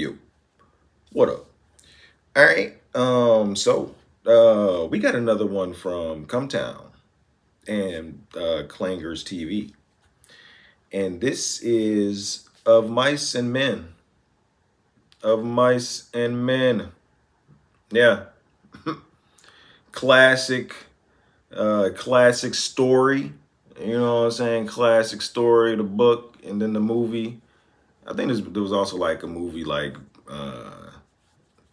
You. What up? All right. We got another one from CMTOWN and Clangers TV. And this is Of Mice and Men. Of Mice and Men. Yeah. classic classic story. You know what I'm saying? Classic story, the book, and then the movie. I think there was also like a movie like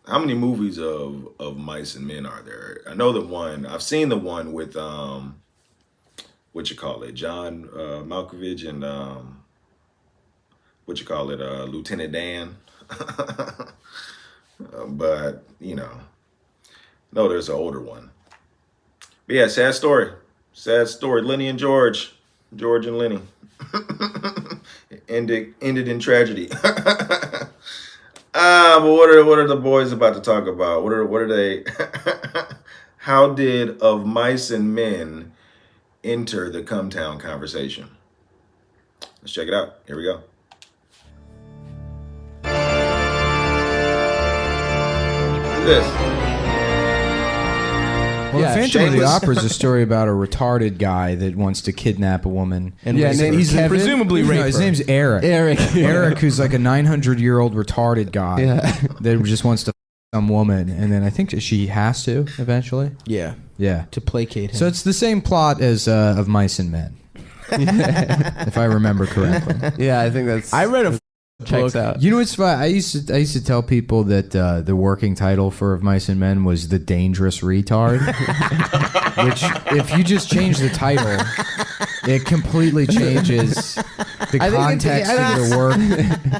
how many movies of Mice and Men are there? I know the one. I've seen the one with what you call it, John Malkovich and Lieutenant Dan. But no, there's an older one. But yeah, sad story. Sad story. Lenny and George and Lenny. ended in tragedy. But what are the boys about to talk about? What are they? How did Of Mice and Men enter the CMTOWN conversation? Let's check it out. Here we go. Who's this? Well, Yeah, The Phantom of the shameless. Opera is a story about a retarded guy that wants to kidnap a woman. And Yeah, he's presumably no, rape his her. name's Eric. Eric, who's like a 900-year-old retarded guy that just wants to some woman, and then I think she has to eventually. Yeah, Yeah. to placate him. So it's the same plot as Of Mice and Men, if I remember correctly. Yeah, I think that's. I read a checks book. out. You know what's fun? I used to tell people that the working title for Of Mice and Men was The Dangerous Retard, which if you just change the title, it completely changes the I think context it's- of the work.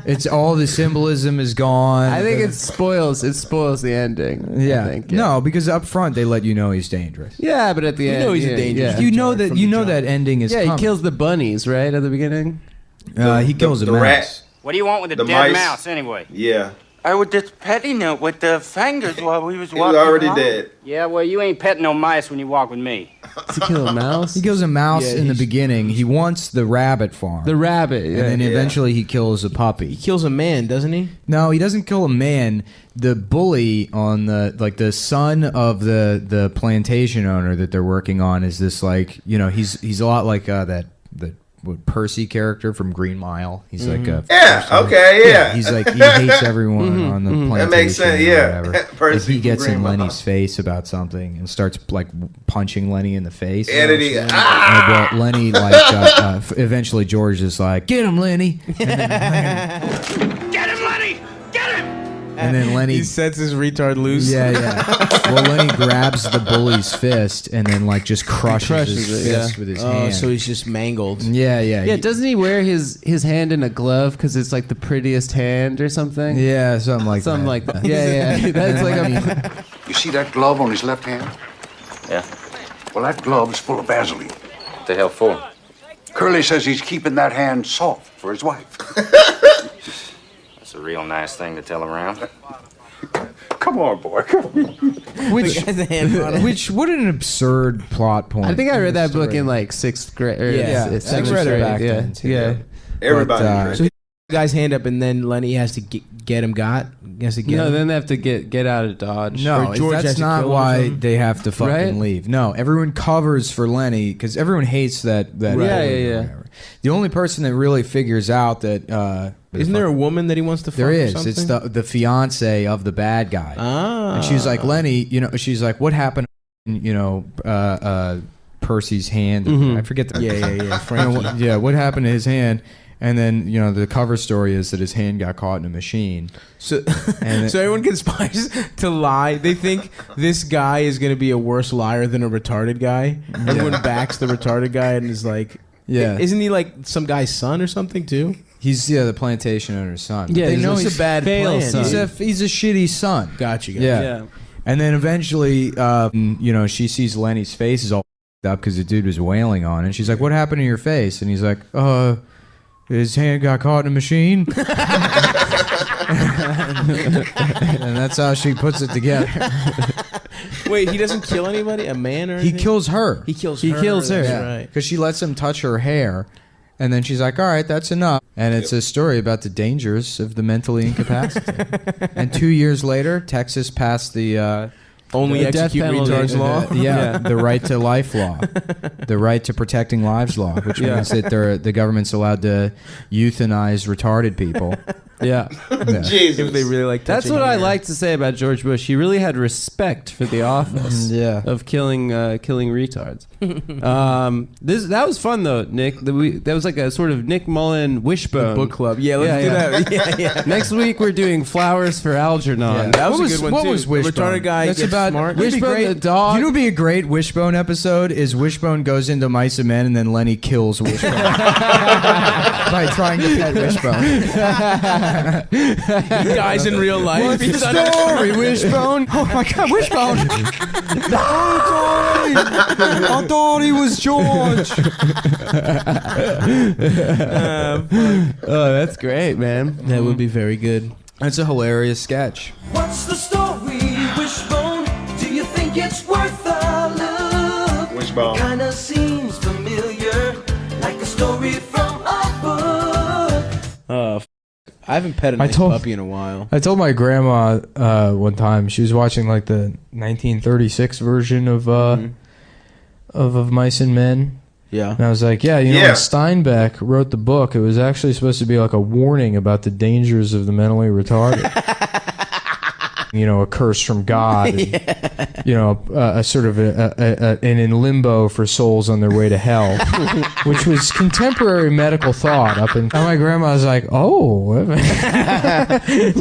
It's all the symbolism is gone. I think it spoils the ending. yeah. I think, No, because up front they let you know he's dangerous. Yeah, but at the end, know he's a yeah, dangerous Yeah, You know retard that from you the know jump. that ending is yeah, he coming. kills the bunnies right at the beginning. He kills the a mouse. rat. What do you want with a The dead mice. mouse, anyway? Yeah, I was just petting it with the fingers while we was he was walking already along. dead. Yeah, well, you ain't petting no mice when you walk with me. To kill a mouse. He kills a mouse Yeah, in the he's- beginning. He wants the rabbit farm. The rabbit. Yeah. and then eventually he kills a puppy. He kills a man, doesn't he? No, he doesn't kill a man. The bully on the son of the plantation owner that they're working on is this he's a lot like the Percy character from Green Mile. He's like a He's like he hates everyone on the plantation. That makes sense, or yeah. whatever. Percy If he from gets Green in Mile. Lenny's face about something and starts like punching Lenny in the face. And then he, Well, Lenny eventually George is like, "Get him, Lenny!" Get him, Lenny! Get him! And then Lenny He sets his retard loose. Yeah. Well, Lenny grabs the bully's fist and then just crushes his crushes it, fist yeah. with his Oh, hand. so he's just mangled. Yeah. Yeah, doesn't he wear his hand in a glove because it's like the prettiest hand or something? Yeah, something like Something that. like that. Yeah. That's like a. You see that glove on his left hand? Yeah. Well, that glove's full of Vaseline. What the hell for? Curly says he's keeping that hand soft for his wife. That's a real nice thing to tell around. Come on, boy. Come on. Which, Has a hand on him. what an absurd plot point. I think I read that Story. book in like sixth grade. Or Yeah. s- I seventh read it grade. back yeah. then, too. Yeah. everybody. But, So he guy's hand up, and then Lenny has to get him got. He has to get No, him. then they have to get out of Dodge. No, Or George has that's to not kill him or why something? they have to fucking Right? leave. No, everyone covers for Lenny because everyone hates that. Yeah, bully yeah, or yeah. whatever. The only person that really figures out that Isn't there a woman that he wants to fuck There or is. something? It's the fiance of the bad guy. Ah. And she's like, Lenny, she's like, what happened, Percy's hand? Mhm. I forget the. Yeah. Frankie. Yeah, what happened to his hand? And then, the cover story is that his hand got caught in a machine. So, And so everyone conspires to lie. They think this guy is going to be a worse liar than a retarded guy. Everyone backs the retarded guy and is like, Yeah. Isn't he like some guy's son or something too? He's, the plantation owner's son. But Yeah, they he's know just he's a bad fail plan. son. He's a shitty son. Gotcha. Yeah. And then eventually, she sees Lenny's face is all f***ed up because the dude was wailing on it. And she's like, what happened to your face? And he's like, his hand got caught in a machine. And that's how she puts it together. Wait, he doesn't kill anybody? A man or He anything? kills her. He kills He her. kills her. That's Yeah, right. because she lets him touch her hair. And then she's like, all right, that's enough. And it's a story about the dangers of the mentally incapacitated. And 2 years later, Texas passed the Only the death execute penalty, retards law. the right to life law, the right to protecting lives law, which means that the government's allowed to euthanize retarded people. Yeah. Jesus. If they really like That's touching what I hair. like to say about George Bush. He really had respect for the office of killing retards. That was fun though, Nick. That was like a sort of Nick Mullen wishbone book club. Yeah, let's do that. Yeah. Next week we're doing Flowers for Algernon. That was a good one what too. was Wishbone? Retarded guy That's gets about smart. Wishbone the dog. You know, what'd be a great Wishbone episode is Wishbone goes into Mice and Men, and then Lenny kills Wishbone by trying to pet Wishbone. He dies in real life. What's He's the done- story, Wishbone? Oh my God, Wishbone! I thought he was George. Oh, that's great, man. That would be very good. That's a hilarious sketch. What's the story, Wishbone? Do you think it's worth a look? Wishbone. Kinda seems familiar, like a story from a book. I haven't pet a nice puppy in a while. I told my grandma one time, she was watching like the 1936 version of Mice and Men. Yeah. And I was like, yeah, you know, Yeah. when Steinbeck wrote the book, it was actually supposed to be like a warning about the dangers of the mentally retarded. You know, a curse from God. And, you know, a sort of an in limbo for souls on their way to hell, which was contemporary medical thought up in. And my grandma was like, oh. You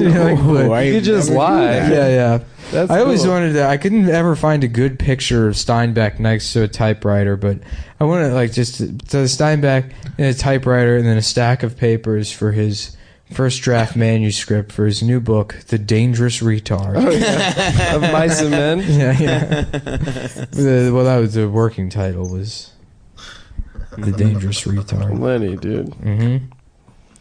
know, like, You could just lie. yeah. That's I always cool. wanted to. I couldn't ever find a good picture of Steinbeck next to a typewriter, but I wanted like just to Steinbeck and a typewriter and then a stack of papers for his first draft manuscript for his new book, The Dangerous Retard. Of Mice and Men. Yeah. Well, that was the working title was The Dangerous Retard. Lenny, dude. Mm-hmm.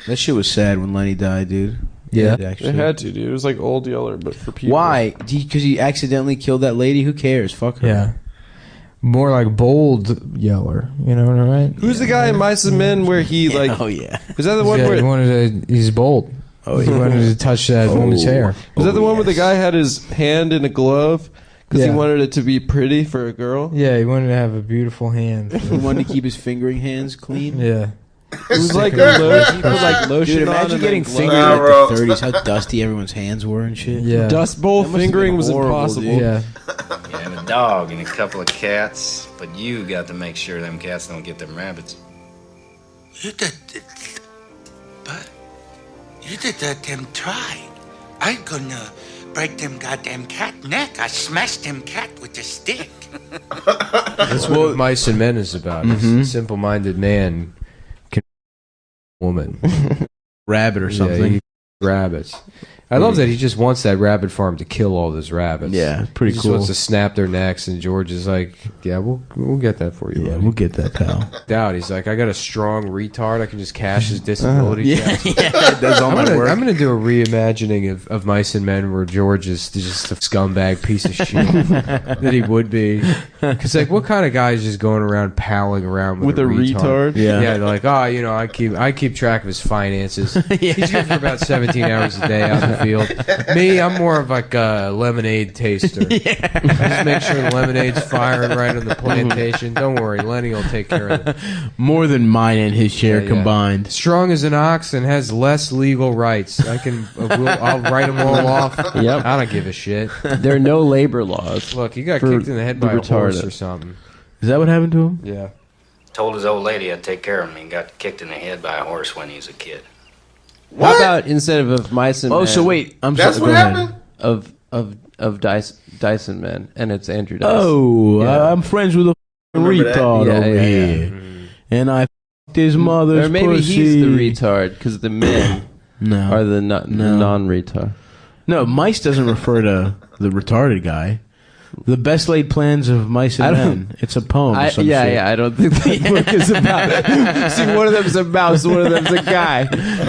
That shit was sad when Lenny died, dude. Yeah. Actually. It had to, dude. It was like Old Yeller, but for people. Why? Because he accidentally killed that lady? Who cares? Fuck her. Yeah. More like Bold Yeller. You know what I mean? Who's the guy in Mice and Men where he like? Oh, yeah. Was that the one Yeah, where? he wanted to. He's bold. Oh, he wanted to touch that woman's hair. Was that the one where the guy had his hand in a glove because Yeah. he wanted it to be pretty for a girl? Yeah, he wanted to have a beautiful hand. He wanted to keep his fingering hands clean. Yeah. It was like lotion. He put like lotion Dude, on imagine and getting then fingered gloves. in bro. like the 30s. How dusty everyone's hands were and shit. Yeah. Dust bowl That must have fingering been was horrible, impossible. dude. Yeah. You have a dog and a couple of cats, but you got to make sure them cats don't get them rabbits. You did, but you did let them try. I'm gonna break them goddamn cat neck. I smashed them cat with a stick. That's what Mice and Men is about. Mhm. A simple-minded man can woman. Rabbit or something. Yeah, rabbits. I love that he just wants that rabbit farm to kill all those rabbits. Yeah, pretty he just cool. wants to snap their necks, and George is like, "Yeah, we'll get that for you." Yeah, buddy." we'll get that, pal. Doubt. He's like, "I got a strong retard. I can just cash his disability Yeah, checks." it does all my work. I'm gonna do a reimagining of Mice and Men where George is just a scumbag piece of shit that he would be. Because like, what kind of guy is just going around palling around with With a retard? Yeah. Yeah, they're like, oh, you know, I keep track of his finances. He's here for about 17 hours a day out in the field. Me, I'm more of like a lemonade taster. Just make sure the lemonade's firing right on the plantation. Don't worry, Lenny will take care of it. More than mine and his share Yeah. combined. Strong as an ox and has less legal rights. I'll write them all off. Yep. I don't give a shit. There are no labor laws. Look, he got For kicked in the head the by a horse retarded. or something. Is that what happened to him? Yeah. Told his old lady I'd take care of him and got kicked in the head by a horse when he was a kid. How about instead of Mice and Men? Oh, so wait. I'm That's sorry. what go ahead. happened? Of Dyson Men, and it's Andrew Dyson. Oh, Yeah. I'm friends with a Remember that? retard Yeah, over yeah, here. And I f***ed his mother's Or maybe pussy. he's the retard because the men No. are the non-retard. No, Mice doesn't refer to the retarded guy. The best laid plans of Mice I and don't- Men. It's a poem. or some shit. I don't think that book is about. See, one of them's a mouse, one of them's a guy.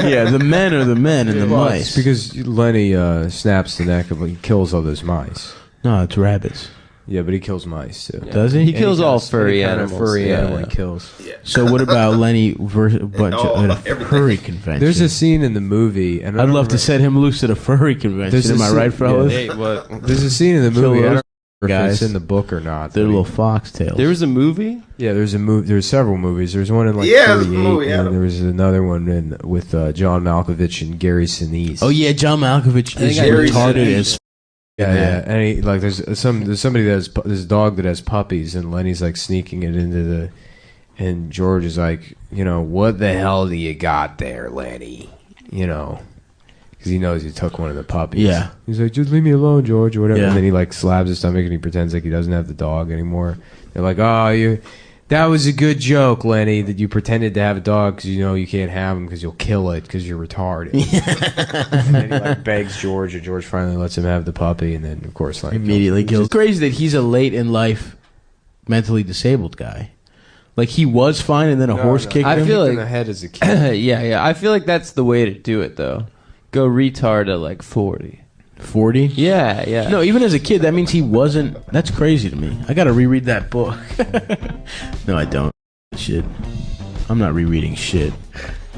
Yeah, the men are the men and the Well, mice. it's because Lenny snaps the neck of, he kills all those mice. No, it's rabbits. Yeah, but he kills mice too. Does he? He kills all furry Any kind of animals. furry yeah. animal he kills. Yeah. So what about Lenny versus at a everything. furry convention? There's a scene in the movie, and I I'd don't love to remember- set him loose at a furry convention. There's a Am I scene- right, fellas? Hey, what? There's a scene in the Kill movie. I those don't remember if it's guys. in the book or not. They're but little foxtails. There was a movie. Yeah, there's a movie. There's several movies. There's one in like Yeah, there's a 38, movie, and Adam. then there was another one in with John Malkovich and Gary Sinise. Oh yeah, John Malkovich is I Gary retarded Sinise. as yeah, yeah. And he, like, there's somebody that has this dog that has puppies, and Lenny's like sneaking it into the, and George is like, you know, what the hell do you got there, Lenny? You know, because he knows he took one of the puppies. Yeah. He's like, just leave me alone, George, or whatever. Yeah. And then he like slabs his stomach and he pretends like he doesn't have the dog anymore. They're like, oh, that was a good joke, Lenny, that you pretended to have a dog because you know you can't have him because you'll kill it because you're retarded. And then he like begs George, and George finally lets him have the puppy, and then of course like immediately kills. It's crazy that he's a late in life mentally disabled guy. Like he was fine, and then a horse kicked I him. feel in like- the head as a kid. Yeah. I feel like that's the way to do it, though. Go retard at like 40. 40. Yeah. No, even as a kid, that means he wasn't. That's crazy to me. I got to reread that book. No, I don't. Shit. I'm not rereading shit.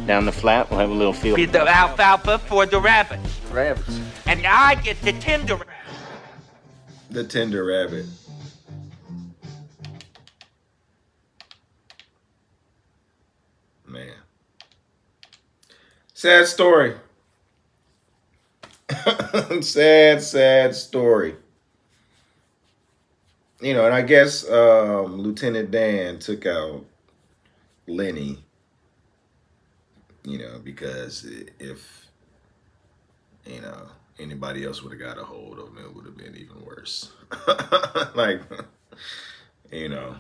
Down the flat, we'll have a little field. Be the alfalfa for the rabbits. Rabbits. And I get the tender rabbit. The Tender Rabbit. Man. Sad story. sad story. You know, and I guess Lieutenant Dan took out Lenny, you know, because if, you know, anybody else would have got a hold of him, it would have been even worse. Like, you know,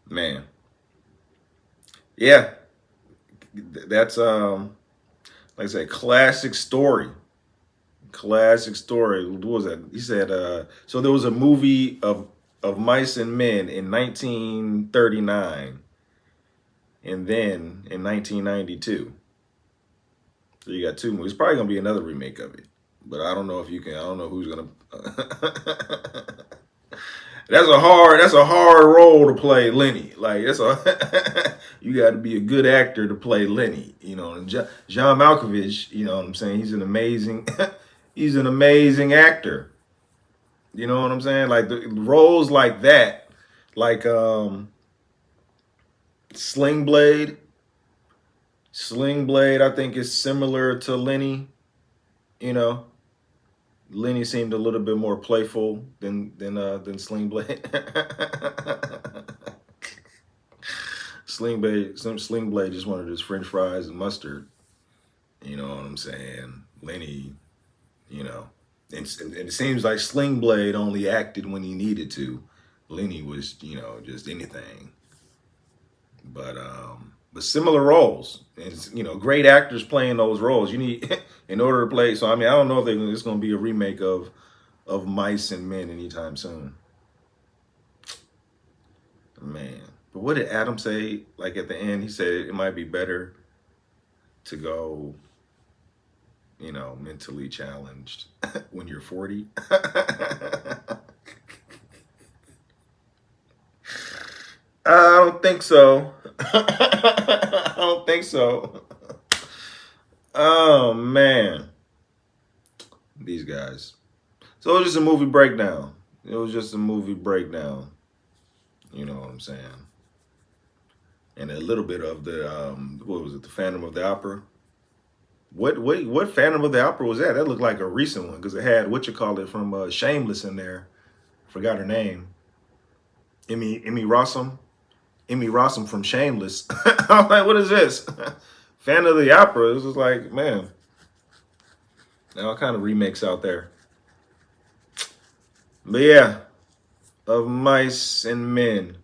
man. Yeah, that's like I said, classic story. Classic story. What was that? He said, so there was a movie of Mice and Men in 1939, and then in 1992. So you got two movies. Probably gonna be another remake of it, but I don't know if you can. I don't know who's gonna. That's a hard role to play Lenny. Like you got to be a good actor to play Lenny. You know, and John Malkovich. You know what I'm saying? He's an amazing actor. You know what I'm saying? Like the roles like that, like Sling Blade. Sling Blade, I think, is similar to Lenny. You know, Lenny seemed a little bit more playful than Sling Blade. Sling Blade just wanted his French fries and mustard. You know what I'm saying? Lenny, you know, and it seems like Sling Blade only acted when he needed to. Lenny was, you know, just anything. But similar roles, and you know, great actors playing those roles. You need in order to play. So I mean, I don't know if it's going to be a remake of Mice and Men anytime soon. Man, but what did Adam say? Like at the end, he said it might be better to go, you know, mentally challenged when you're 40. I don't think so. I don't think so. Oh, man. These guys. So it was just a movie breakdown. You know what I'm saying? And a little bit of the, what was it, the Phantom of the Opera? What Phantom of the Opera was that? That looked like a recent one because it had, from Shameless in there. Forgot her name. Emmy Rossum. Emmy Rossum from Shameless. I'm like, what is this? Fan of the Opera. This is like, man. All kind of remakes out there. But yeah, of Mice and Men.